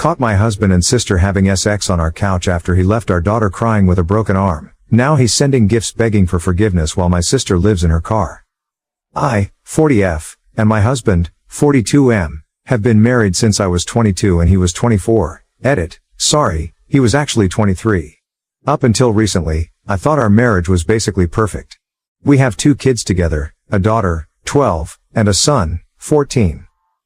Caught my husband and sister having sex on our couch after he left our daughter crying with a broken arm. Now he's sending gifts begging for forgiveness while my sister lives in her car. I, 40F, and my husband, 42M, have been married since I was 22 and he was 24. Edit. Sorry, he was actually 23. Up until recently, I thought our marriage was basically perfect. We have 2 kids together, a daughter, 12, and a son, 14.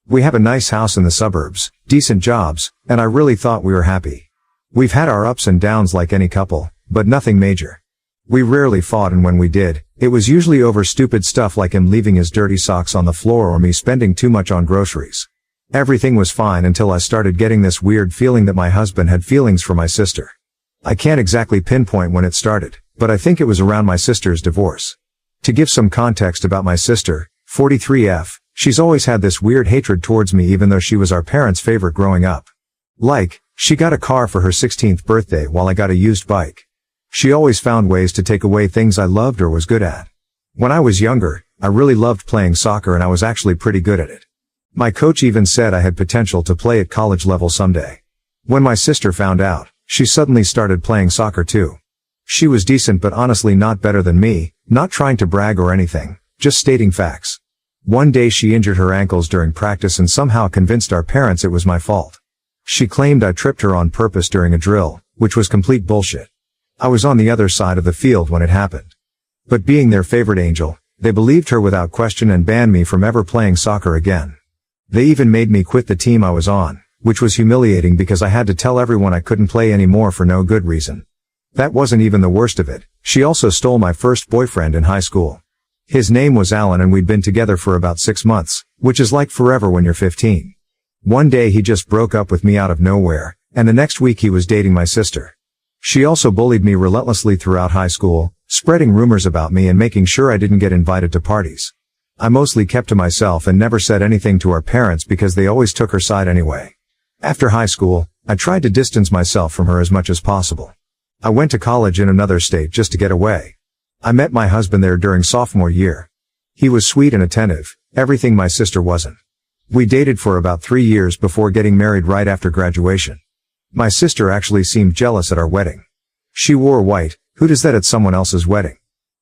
We have a nice house in the suburbs, decent jobs, and I really thought we were happy. We've had our ups and downs like any couple, but nothing major. We rarely fought, and when we did, it was usually over stupid stuff like him leaving his dirty socks on the floor or me spending too much on groceries. Everything was fine until I started getting this weird feeling that my husband had feelings for my sister. I can't exactly pinpoint when it started, but I think it was around my sister's divorce. To give some context about my sister, 43F, she's always had this weird hatred towards me even though she was our parents' favorite growing up. Like, she got a car for her 16th birthday while I got a used bike. She always found ways to take away things I loved or was good at. When I was younger, I really loved playing soccer and I was actually pretty good at it. My coach even said I had potential to play at college level someday. When my sister found out, she suddenly started playing soccer too. She was decent but honestly not better than me, not trying to brag or anything, just stating facts. One day she injured her ankles during practice and somehow convinced our parents it was my fault. She claimed I tripped her on purpose during a drill, which was complete bullshit. I was on the other side of the field when it happened. But being their favorite angel, they believed her without question and banned me from ever playing soccer again. They even made me quit the team I was on, which was humiliating because I had to tell everyone I couldn't play anymore for no good reason. That wasn't even the worst of it. She also stole my first boyfriend in high school. His name was Alan and we'd been together for about 6 months, which is like forever when you're 15. One day he just broke up with me out of nowhere, and the next week he was dating my sister. She also bullied me relentlessly throughout high school, spreading rumors about me and making sure I didn't get invited to parties. I mostly kept to myself and never said anything to our parents because they always took her side anyway. After high school, I tried to distance myself from her as much as possible. I went to college in another state just to get away. I met my husband there during sophomore year. He was sweet and attentive, everything my sister wasn't. We dated for about 3 years before getting married right after graduation. My sister actually seemed jealous at our wedding. She wore white, who does that at someone else's wedding?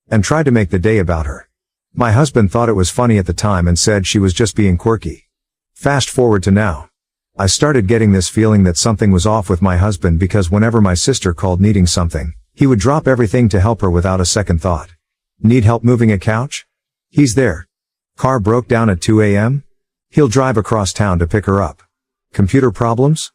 And tried to make the day about her. My husband thought it was funny at the time and said she was just being quirky. Fast forward to now. I started getting this feeling that something was off with my husband because whenever my sister called needing something, he would drop everything to help her without a second thought. Need help moving a couch? He's there. Car broke down at 2 a.m.? He'll drive across town to pick her up. Computer problems?